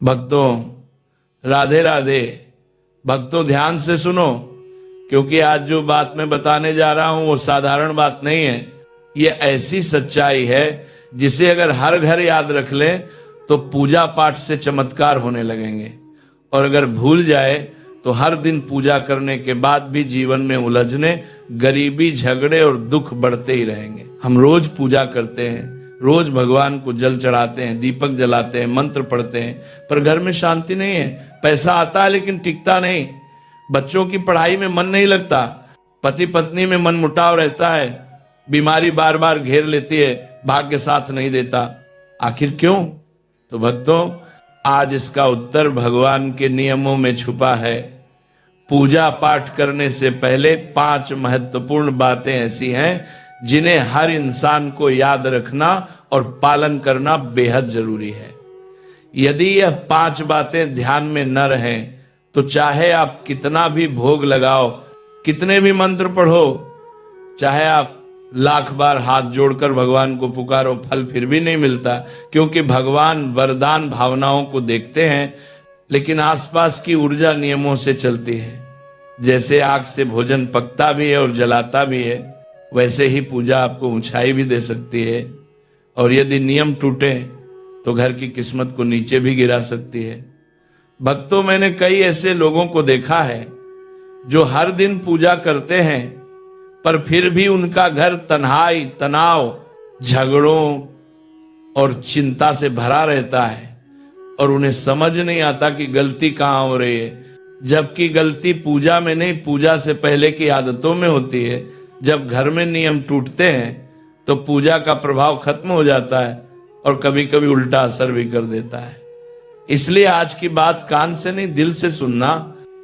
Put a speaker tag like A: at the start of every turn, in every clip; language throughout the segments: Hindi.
A: भक्तों राधे राधे। भक्तों ध्यान से सुनो, क्योंकि आज जो बात मैं बताने जा रहा हूं वो साधारण बात नहीं है। ये ऐसी सच्चाई है जिसे अगर हर घर याद रख लें तो पूजा पाठ से चमत्कार होने लगेंगे, और अगर भूल जाए तो हर दिन पूजा करने के बाद भी जीवन में उलझने, गरीबी, झगड़े और दुख बढ़ते ही रहेंगे। हम रोज पूजा करते हैं, रोज भगवान को जल चढ़ाते हैं, दीपक जलाते हैं, मंत्र पढ़ते हैं, पर घर में शांति नहीं है। पैसा आता है लेकिन टिकता नहीं, बच्चों की पढ़ाई में मन नहीं लगता, पति पत्नी में मन मुटाव रहता है, बीमारी बार बार घेर लेती है, भाग्य साथ नहीं देता। आखिर क्यों? तो भक्तों आज इसका उत्तर भगवान के नियमों में छुपा है। पूजा पाठ करने से पहले 5 महत्वपूर्ण बातें ऐसी हैं जिन्हें हर इंसान को याद रखना और पालन करना बेहद जरूरी है। यदि यह 5 बातें ध्यान में न रहें तो चाहे आप कितना भी भोग लगाओ, कितने भी मंत्र पढ़ो, चाहे आप लाख बार हाथ जोड़कर भगवान को पुकारो, फल फिर भी नहीं मिलता, क्योंकि भगवान वरदान भावनाओं को देखते हैं लेकिन आसपास की ऊर्जा नियमों से चलती है। जैसे आग से भोजन पकता भी है और जलाता भी है, वैसे ही पूजा आपको ऊंचाई भी दे सकती है, और यदि नियम टूटे तो घर की किस्मत को नीचे भी गिरा सकती है। भक्तों मैंने कई ऐसे लोगों को देखा है जो हर दिन पूजा करते हैं पर फिर भी उनका घर तन्हाई, तनाव, झगड़ों और चिंता से भरा रहता है, और उन्हें समझ नहीं आता कि गलती कहां हो रही है। जबकि गलती पूजा में नहीं, पूजा से पहले की आदतों में होती है। जब घर में नियम टूटते हैं तो पूजा का प्रभाव खत्म हो जाता है और कभी कभी उल्टा असर भी कर देता है। इसलिए आज की बात कान से नहीं दिल से सुनना,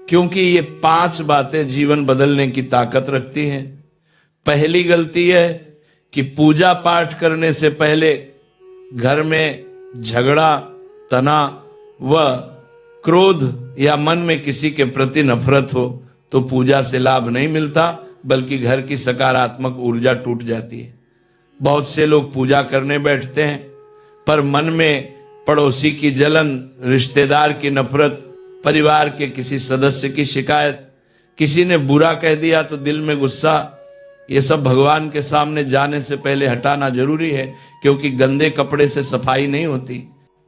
A: क्योंकि ये 5 बातें जीवन बदलने की ताकत रखती हैं। पहली गलती है कि पूजा पाठ करने से पहले घर में झगड़ा, तनाव व क्रोध या मन में किसी के प्रति नफरत हो तो पूजा से लाभ नहीं मिलता, बल्कि घर की सकारात्मक ऊर्जा टूट जाती है। बहुत से लोग पूजा करने बैठते हैं पर मन में पड़ोसी की जलन, रिश्तेदार की नफरत, परिवार के किसी सदस्य की शिकायत, किसी ने बुरा कह दिया तो दिल में गुस्सा, ये सब भगवान के सामने जाने से पहले हटाना जरूरी है, क्योंकि गंदे कपड़े से सफाई नहीं होती।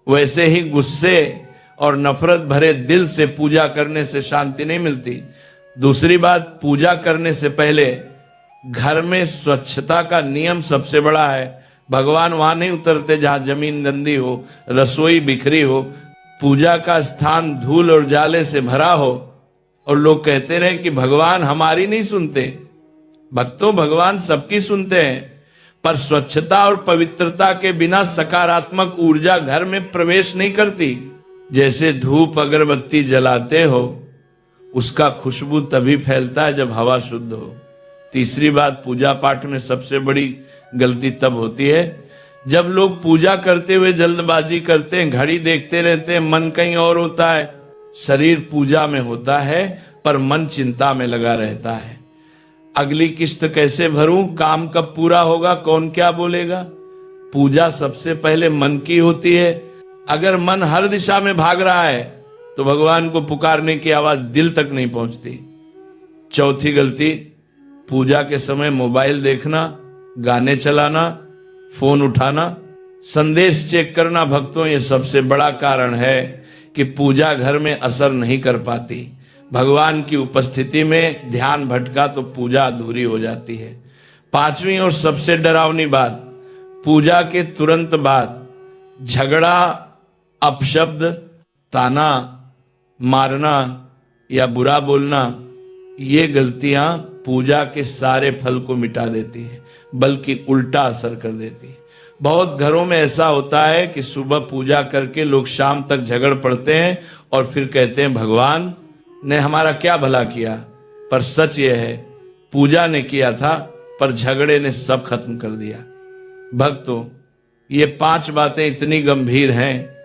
A: वैसे ही गुस्से और नफरत भरे दिल से पूजा करने से शांति नहीं मिलती। दूसरी बात, पूजा करने से पहले घर में स्वच्छता का नियम सबसे बड़ा है। भगवान वहां नहीं उतरते जहां जमीन गंदी हो, रसोई बिखरी हो, पूजा का स्थान धूल और जाले से भरा हो, और लोग कहते रहे कि भगवान हमारी नहीं सुनते। भक्तों भगवान सबकी सुनते हैं, पर स्वच्छता और पवित्रता के बिना सकारात्मक ऊर्जा घर में प्रवेश नहीं करती। जैसे धूप अगरबत्ती जलाते हो, उसका खुशबू तभी फैलता है जब हवा शुद्ध हो। तीसरी बात, पूजा पाठ में सबसे बड़ी गलती तब होती है जब लोग पूजा करते हुए जल्दबाजी करते हैं, घड़ी देखते रहते हैं, मन कहीं और होता है। शरीर पूजा में होता है पर मन चिंता में लगा रहता है। अगली किस्त कैसे भरूं, काम कब पूरा होगा, कौन क्या बोलेगा। पूजा सबसे पहले मन की होती है। अगर मन हर दिशा में भाग रहा है तो भगवान को पुकारने की आवाज दिल तक नहीं पहुंचती। चौथी गलती, पूजा के समय मोबाइल देखना, गाने चलाना, फोन उठाना, संदेश चेक करना। भक्तों ये सबसे बड़ा कारण है कि पूजा घर में असर नहीं कर पाती। भगवान की उपस्थिति में ध्यान भटका तो पूजा अधूरी हो जाती है। 5वीं और सबसे डरावनी बात, पूजा के तुरंत बाद झगड़ा, अपशब्द, ताना मारना या बुरा बोलना, ये गलतियां पूजा के सारे फल को मिटा देती है, बल्कि उल्टा असर कर देती है। बहुत घरों में ऐसा होता है कि सुबह पूजा करके लोग शाम तक झगड़ पड़ते हैं और फिर कहते हैं भगवान ने हमारा क्या भला किया। पर सच यह है, पूजा ने किया था पर झगड़े ने सब खत्म कर दिया। भक्तों ये 5 बातें इतनी गंभीर हैं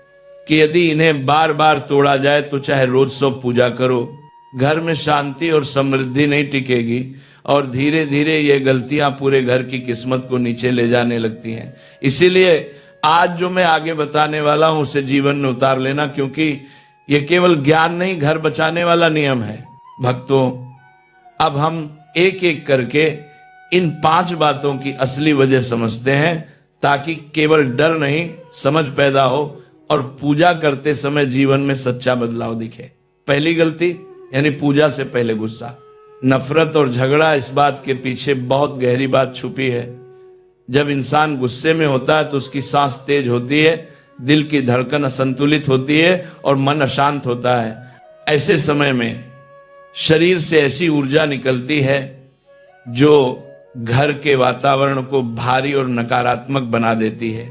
A: कि यदि इन्हें बार बार तोड़ा जाए तो चाहे रोज 100 पूजा करो, घर में शांति और समृद्धि नहीं टिकेगी, और धीरे धीरे ये गलतियां पूरे घर की किस्मत को नीचे ले जाने लगती हैं। इसीलिए आज जो मैं आगे बताने वाला हूं उसे जीवन में उतार लेना, क्योंकि यह केवल ज्ञान नहीं, घर बचाने वाला नियम है। भक्तों, अब हम एक एक करके इन 5 बातों की असली वजह समझते हैं, ताकि केवल डर नहीं, समझ पैदा हो और पूजा करते समय जीवन में सच्चा बदलाव दिखे। पहली गलती यानी पूजा से पहले गुस्सा, नफरत और झगड़ा। इस बात के पीछे बहुत गहरी बात छुपी है। जब इंसान गुस्से में होता है तो उसकी सांस तेज होती है, दिल की धड़कन असंतुलित होती है और मन अशांत होता है। ऐसे समय में शरीर से ऐसी ऊर्जा निकलती है जो घर के वातावरण को भारी और नकारात्मक बना देती है।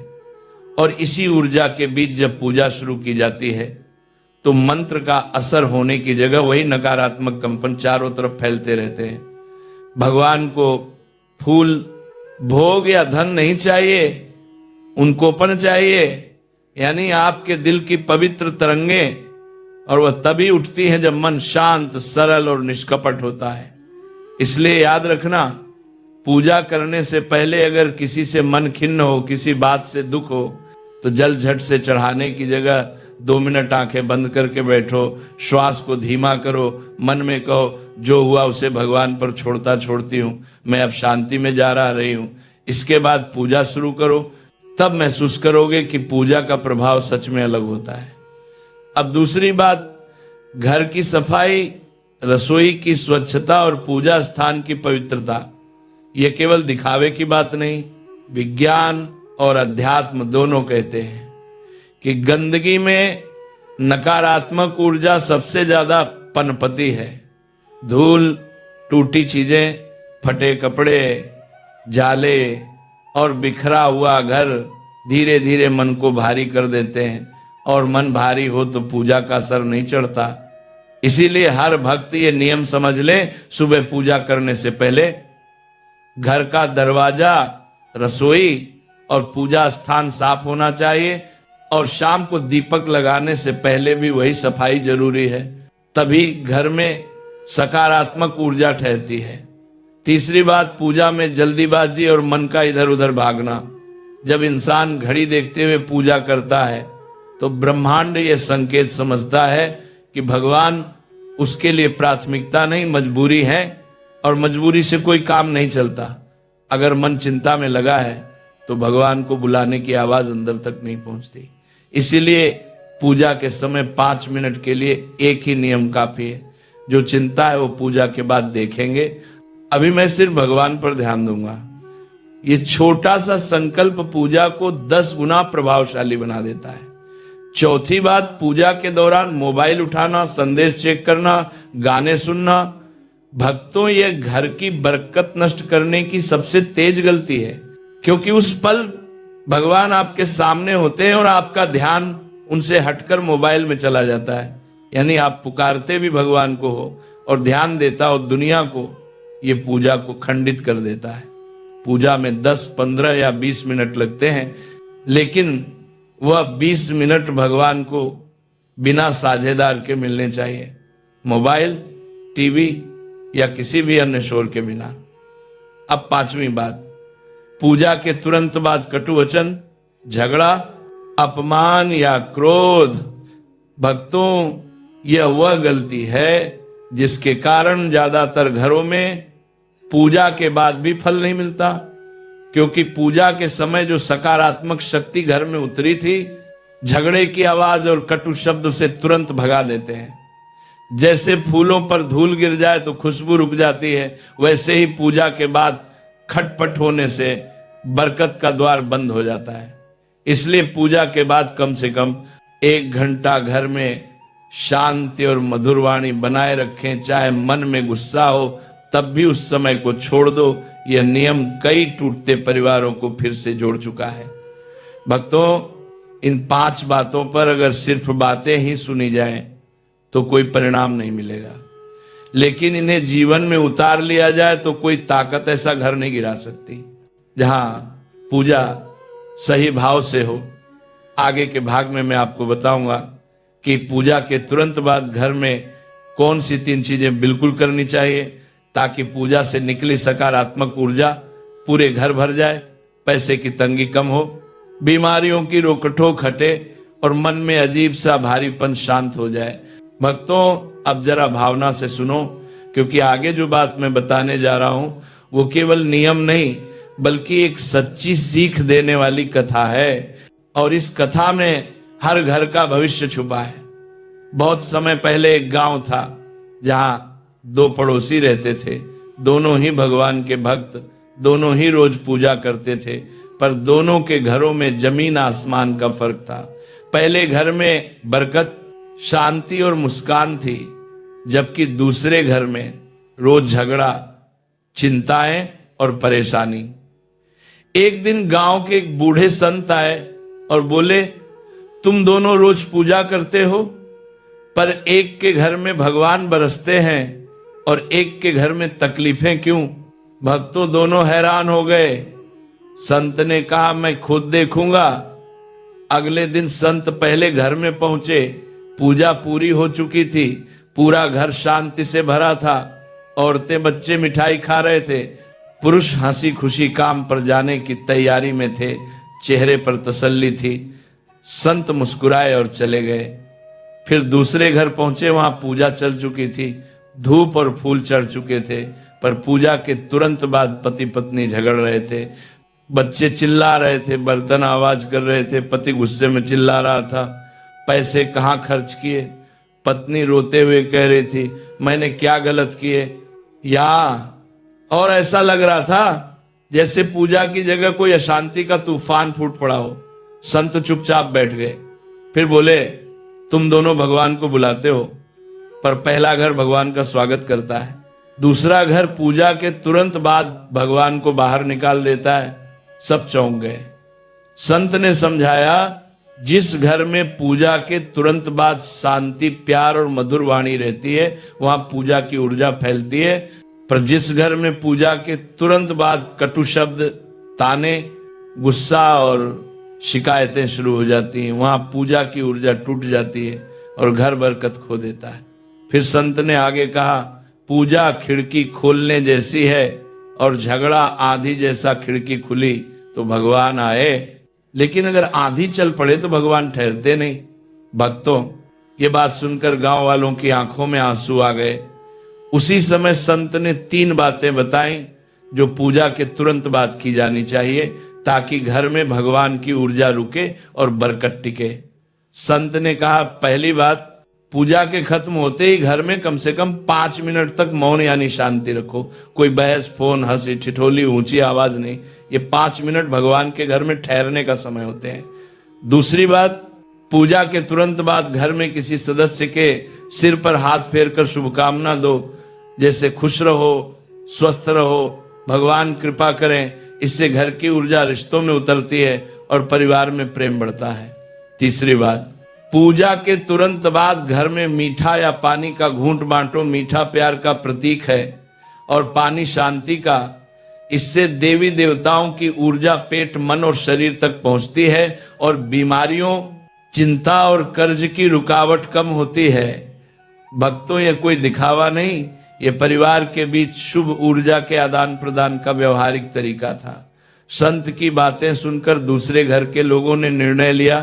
A: और इसी ऊर्जा के बीच जब पूजा शुरू की जाती है तो मंत्र का असर होने की जगह वही नकारात्मक कंपन चारों तरफ फैलते रहते हैं। भगवान को फूल, भोग या धन नहीं चाहिए, उनकोपन चाहिए, यानी आपके दिल की पवित्र तरंगें, और वह तभी उठती है जब मन शांत, सरल और निष्कपट होता है। इसलिए याद रखना, पूजा करने से पहले अगर किसी से मन खिन्न हो, किसी बात से दुख हो, तो जल झट से चढ़ाने की जगह 2 मिनट आंखें बंद करके बैठो, श्वास को धीमा करो, मन में कहो जो हुआ उसे भगवान पर छोड़ती हूं, मैं अब शांति में जा रही हूं। इसके बाद पूजा शुरू करो, तब महसूस करोगे कि पूजा का प्रभाव सच में अलग होता है। अब दूसरी बात, घर की सफाई, रसोई की स्वच्छता और पूजा स्थान की पवित्रता, यह केवल दिखावे की बात नहीं, विज्ञान और अध्यात्म दोनों कहते हैं कि गंदगी में नकारात्मक ऊर्जा सबसे ज्यादा पनपती है। धूल, टूटी चीजें, फटे कपड़े, जाले और बिखरा हुआ घर धीरे धीरे मन को भारी कर देते हैं, और मन भारी हो तो पूजा का असर नहीं चढ़ता। इसीलिए हर भक्त ये नियम समझ ले, सुबह पूजा करने से पहले घर का दरवाजा, रसोई और पूजा स्थान साफ होना चाहिए, और शाम को दीपक लगाने से पहले भी वही सफाई जरूरी है। तभी घर में सकारात्मक ऊर्जा ठहरती है। तीसरी बात, पूजा में जल्दीबाजी और मन का इधर उधर भागना। जब इंसान घड़ी देखते हुए पूजा करता है तो ब्रह्मांड यह संकेत समझता है कि भगवान उसके लिए प्राथमिकता नहीं, मजबूरी है, और मजबूरी से कोई काम नहीं चलता। अगर मन चिंता में लगा है तो भगवान को बुलाने की आवाज अंदर तक नहीं पहुंचती। इसीलिए पूजा के समय 5 मिनट के लिए एक ही नियम काफी है। जो चिंता है वो पूजा के बाद देखेंगे। अभी मैं सिर्फ भगवान पर ध्यान दूंगा। ये छोटा सा संकल्प पूजा को 10 गुना प्रभावशाली बना देता है। चौथी बात, पूजा के दौरान मोबाइल उठाना, संदेश चेक करना, गाने सुनना, भक्तों ये घर की बरकत नष्ट करने की सबसे तेज गलती है। क्योंकि उस पल भगवान आपके सामने होते हैं और आपका ध्यान उनसे हटकर मोबाइल में चला जाता है। यानी आप पुकारते भी भगवान को हो और ध्यान देता हो दुनिया को, ये पूजा को खंडित कर देता है। पूजा में 10, 15 या 20 मिनट लगते हैं, लेकिन वह 20 मिनट भगवान को बिना साझेदार के मिलने चाहिए, मोबाइल, टीवी या किसी भी अन्य शोर के बिना। अब 5वीं बात, पूजा के तुरंत बाद कटु वचन, झगड़ा, अपमान या क्रोध। भक्तों, यह वह गलती है जिसके कारण ज्यादातर घरों में पूजा के बाद भी फल नहीं मिलता। क्योंकि पूजा के समय जो सकारात्मक शक्ति घर में उतरी थी, झगड़े की आवाज और कटु शब्द उसे तुरंत भगा देते हैं। जैसे फूलों पर धूल गिर जाए तो खुशबू रुक जाती है, वैसे ही पूजा के बाद खटपट होने से बरकत का द्वार बंद हो जाता है। इसलिए पूजा के बाद कम से कम 1 घंटा घर में शांति और मधुर वाणी बनाए रखें। चाहे मन में गुस्सा हो तब भी उस समय को छोड़ दो। यह नियम कई टूटते परिवारों को फिर से जोड़ चुका है। भक्तों, इन 5 बातों पर अगर सिर्फ बातें ही सुनी जाएं तो कोई परिणाम नहीं मिलेगा, लेकिन इन्हें जीवन में उतार लिया जाए तो कोई ताकत ऐसा घर नहीं गिरा सकती। जहां पूजा सही भाव से हो। आगे के भाग में मैं आपको बताऊंगा कि पूजा के तुरंत बाद घर में कौन सी 3 चीजें बिल्कुल करनी चाहिए ताकि पूजा से निकली सकारात्मक ऊर्जा पूरे घर भर जाए, पैसे की तंगी कम हो, बीमारियों की रोकटोक हटे और मन में अजीब सा भारीपन शांत हो जाए। भक्तों, अब जरा भावना से सुनो, क्योंकि आगे जो बात मैं बताने जा रहा हूं वो केवल नियम नहीं बल्कि एक सच्ची सीख देने वाली कथा है। और इस कथा में हर घर का भविष्य छुपा है। बहुत समय पहले एक गांव था जहां दो पड़ोसी रहते थे। दोनों ही भगवान के भक्त, दोनों ही रोज पूजा करते थे, पर दोनों के घरों में जमीन आसमान का फर्क था। पहले घर में बरकत, शांति और मुस्कान थी, जबकि दूसरे घर में रोज झगड़ा, चिंताएं और परेशानी। एक दिन गांव के एक बूढ़े संत आए और बोले, तुम दोनों रोज पूजा करते हो, पर एक के घर में भगवान बरसते हैं और एक के घर में तकलीफें क्यों? भक्तों दोनों हैरान हो गए। संत ने कहा, मैं खुद देखूंगा। अगले दिन संत पहले घर में पहुंचे। पूजा पूरी हो चुकी थी, पूरा घर शांति से भरा था। औरतें बच्चे मिठाई खा रहे थे, पुरुष हंसी खुशी काम पर जाने की तैयारी में थे, चेहरे पर तसल्ली थी। संत मुस्कुराए और चले गए। फिर दूसरे घर पहुंचे, वहां पूजा चल चुकी थी, धूप और फूल चढ़ चुके थे, पर पूजा के तुरंत बाद पति पत्नी झगड़ रहे थे। बच्चे चिल्ला रहे थे, बर्तन आवाज कर रहे थे, पति गुस्से में चिल्ला रहा था, पैसे कहाँ खर्च किए? पत्नी रोते हुए कह रही थी, मैंने क्या गलत किए? और ऐसा लग रहा था जैसे पूजा की जगह कोई अशांति का तूफान फूट पड़ा हो। संत चुपचाप बैठ गए। फिर बोले, तुम दोनों भगवान को बुलाते हो, पर पहला घर भगवान का स्वागत करता है, दूसरा घर पूजा के तुरंत बाद भगवान को बाहर निकाल देता है। सब चौंक गए। संत ने समझाया, जिस घर में पूजा के तुरंत बाद शांति, प्यार और मधुर वाणी रहती है, वहां पूजा की ऊर्जा फैलती है। पर जिस घर में पूजा के तुरंत बाद कटु शब्द, ताने, गुस्सा और शिकायतें शुरू हो जाती हैं, वहां पूजा की ऊर्जा टूट जाती है और घर बरकत खो देता है। फिर संत ने आगे कहा, पूजा खिड़की खोलने जैसी है और झगड़ा आंधी जैसा खिड़की खुली तो भगवान आए, लेकिन अगर आंधी चल पड़े तो भगवान ठहरते नहीं। भक्तों, ये बात सुनकर गांव वालों की आंखों में आंसू आ गए। उसी समय संत ने 3 बातें बताई जो पूजा के तुरंत बाद की जानी चाहिए, ताकि घर में भगवान की ऊर्जा रुके और बरकत टिके। संत ने कहा, पहली बात, पूजा के खत्म होते ही घर में कम से कम 5 मिनट तक मौन यानी शांति रखो। कोई बहस, फोन, हंसी ठिठोली, ऊंची आवाज नहीं। ये 5 मिनट भगवान के घर में ठहरने का समय होते हैं। दूसरी बात, पूजा के तुरंत बाद घर में किसी सदस्य के सिर पर हाथ फेरकर शुभकामना दो, जैसे खुश रहो, स्वस्थ रहो, भगवान कृपा करें। इससे घर की ऊर्जा रिश्तों में उतरती है और परिवार में प्रेम बढ़ता है। तीसरी बात, पूजा के तुरंत बाद घर में मीठा या पानी का घूंट बांटो। मीठा प्यार का प्रतीक है और पानी शांति का। इससे देवी देवताओं की ऊर्जा पेट, मन और शरीर तक पहुंचती है और बीमारियों, चिंता और कर्ज की रुकावट कम होती है। भक्तों, ये कोई दिखावा नहीं, ये परिवार के बीच शुभ ऊर्जा के आदान प्रदान का व्यवहारिक तरीका था। संत की बातें सुनकर दूसरे घर के लोगों ने निर्णय लिया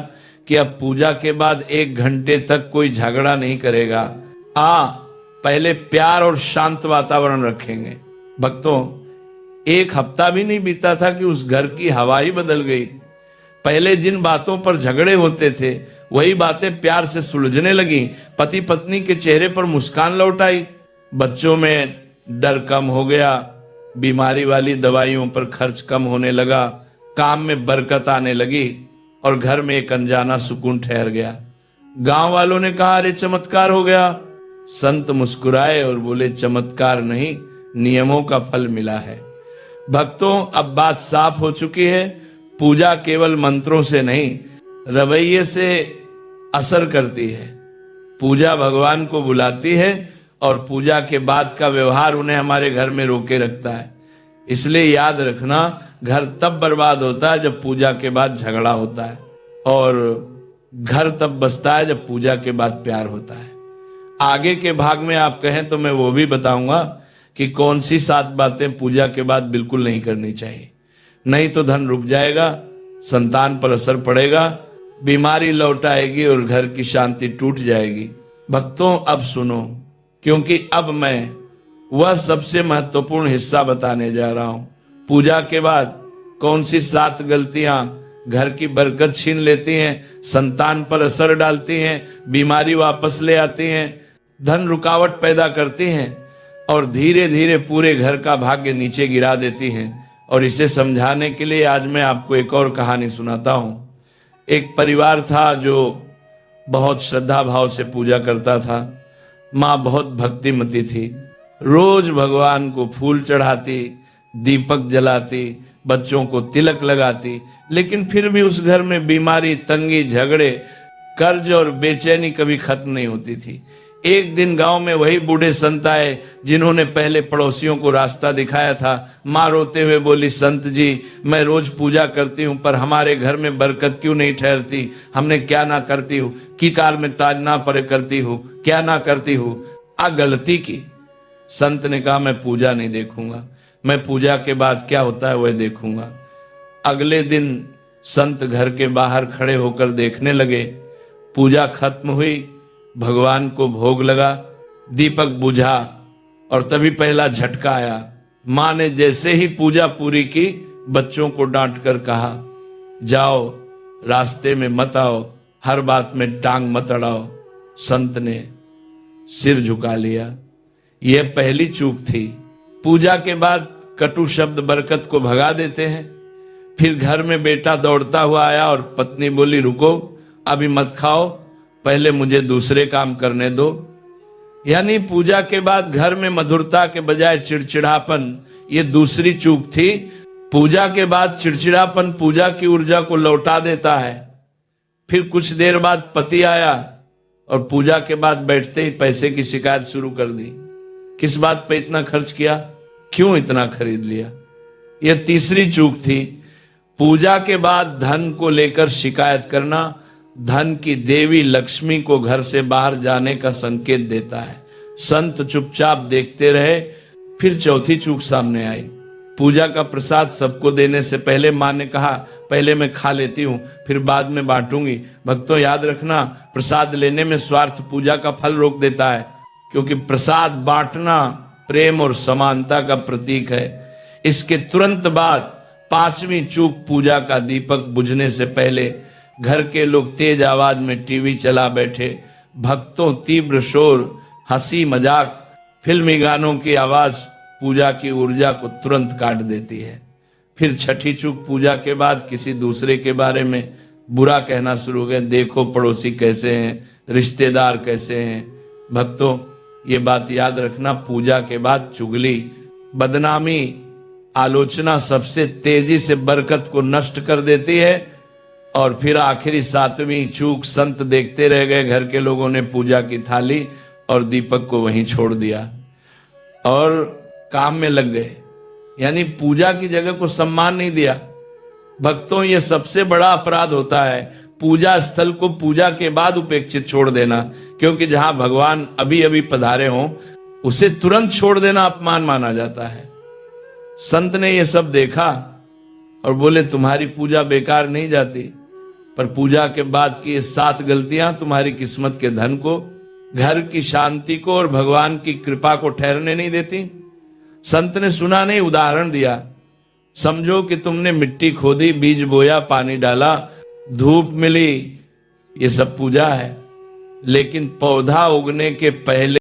A: कि अब पूजा के बाद 1 घंटे तक कोई झगड़ा नहीं करेगा। पहले प्यार और शांत वातावरण रखेंगे। भक्तों, 1 हफ्ता भी नहीं बीता था कि उस घर की हवा ही बदल गई। पहले जिन बातों पर झगड़े होते थे, वही बातें प्यार से सुलझने लगी। पति पत्नी के चेहरे पर मुस्कान लौट आई। बच्चों में डर कम हो गया, बीमारी वाली दवाइयों पर खर्च कम होने लगा, काम में बरकत आने लगी और घर में एक अनजाना सुकून ठहर गया। गांव वालों ने कहा, अरे चमत्कार हो गया। संत मुस्कुराए और बोले, चमत्कार नहीं, नियमों का फल मिला है। भक्तों, अब बात साफ हो चुकी है। पूजा केवल मंत्रों से नहीं, रवैये से असर करती है। पूजा भगवान को बुलाती है और पूजा के बाद का व्यवहार उन्हें हमारे घर में रोके रखता है। इसलिए याद रखना, घर तब बर्बाद होता है जब पूजा के बाद झगड़ा होता है, और घर तब बसता है जब पूजा के बाद प्यार होता है। आगे के भाग में आप कहें तो मैं वो भी बताऊंगा कि कौन सी 7 बातें पूजा के बाद बिल्कुल नहीं करनी चाहिए, नहीं तो धन रुक जाएगा, संतान पर असर पड़ेगा, बीमारी लौट आएगी और घर की शांति टूट जाएगी। भक्तों अब सुनो, क्योंकि अब मैं वह सबसे महत्वपूर्ण हिस्सा बताने जा रहा हूं। पूजा के बाद कौन सी 7 गलतियां घर की बरकत छीन लेती हैं, संतान पर असर डालती हैं, बीमारी वापस ले आती हैं, धन रुकावट पैदा करती हैं और धीरे धीरे पूरे घर का भाग्य नीचे गिरा देती हैं। और इसे समझाने के लिए आज मैं आपको एक और कहानी सुनाता हूं। एक परिवार था जो बहुत श्रद्धा भाव से पूजा करता था। माँ बहुत भक्तिमती थी, रोज भगवान को फूल चढ़ाती, दीपक जलाती, बच्चों को तिलक लगाती, लेकिन फिर भी उस घर में बीमारी, तंगी, झगड़े, कर्ज और बेचैनी कभी खत्म नहीं होती थी। एक दिन गांव में वही बूढ़े संत आए जिन्होंने पहले पड़ोसियों को रास्ता दिखाया था। माँ रोते हुए बोली, संत जी, मैं रोज पूजा करती हूँ पर हमारे घर में बरकत क्यों नहीं ठहरती? हमने क्या ना करती हूँ, की काल में ताज ना पर करती हूँ, क्या ना करती हूँ, आ गलती की। संत ने कहा, मैं पूजा नहीं देखूंगा, मैं पूजा के बाद क्या होता है वह देखूंगा। अगले दिन संत घर के बाहर खड़े होकर देखने लगे। पूजा खत्म हुई, भगवान को भोग लगा, दीपक बुझा और तभी पहला झटका आया। माँ ने जैसे ही पूजा पूरी की, बच्चों को डांट कर कहा, जाओ रास्ते में मत आओ, हर बात में टांग मत अड़ाओ। संत ने सिर झुका लिया। यह पहली चूक थी। पूजा के बाद कटु शब्द बरकत को भगा देते हैं। फिर घर में बेटा दौड़ता हुआ आया और पत्नी बोली, रुको, अभी मत खाओ, पहले मुझे दूसरे काम करने दो। यानी पूजा के बाद घर में मधुरता के बजाय चिड़चिड़ापन, ये दूसरी चूक थी। पूजा के बाद चिड़चिड़ापन पूजा की ऊर्जा को लौटा देता है। फिर कुछ देर बाद पति आया और पूजा के बाद बैठते ही पैसे की शिकायत शुरू कर दी। किस बात पे इतना खर्च किया, क्यों इतना खरीद लिया? यह तीसरी चूक थी। पूजा के बाद धन को लेकर शिकायत करना धन की देवी लक्ष्मी को घर से बाहर जाने का संकेत देता है। संत चुपचाप देखते रहे। फिर चौथी चूक सामने आई। पूजा का प्रसाद सबको देने से पहले माँ ने कहा, पहले मैं खा लेती हूँ, फिर बाद में बांटूंगी। भक्तों याद रखना, प्रसाद लेने में स्वार्थ पूजा का फल रोक देता है, क्योंकि प्रसाद बांटना प्रेम और समानता का प्रतीक है। इसके तुरंत बाद 5वीं चूक, पूजा का दीपक बुझने से पहले घर के लोग तेज आवाज में टीवी चला बैठे। भक्तों तीव्र शोर, हंसी मजाक, फिल्मी गानों की आवाज पूजा की ऊर्जा को तुरंत काट देती है। फिर छठी चूक, पूजा के बाद किसी दूसरे के बारे में बुरा कहना शुरू हो गए। देखो पड़ोसी कैसे हैं, रिश्तेदार कैसे हैं। भक्तों ये बात याद रखना, पूजा के बाद चुगली, बदनामी, आलोचना सबसे तेजी से बरकत को नष्ट कर देती है। और फिर आखिरी 7वीं चूक, संत देखते रह गए। घर के लोगों ने पूजा की थाली और दीपक को वहीं छोड़ दिया और काम में लग गए, यानी पूजा की जगह को सम्मान नहीं दिया। भक्तों ये सबसे बड़ा अपराध होता है, पूजा स्थल को पूजा के बाद उपेक्षित छोड़ देना, क्योंकि जहां भगवान अभी अभी पधारे हों उसे तुरंत छोड़ देना अपमान माना जाता है। संत ने यह सब देखा और बोले, तुम्हारी पूजा बेकार नहीं जाती, पर पूजा के बाद की ये 7 गलतियां तुम्हारी किस्मत के धन को, घर की शांति को और भगवान की कृपा को ठहरने नहीं देती। संत ने सुना नहीं, उदाहरण दिया। समझो कि तुमने मिट्टी खोदी, बीज बोया, पानी डाला, धूप मिली, ये सब पूजा है। लेकिन पौधा उगने के पहले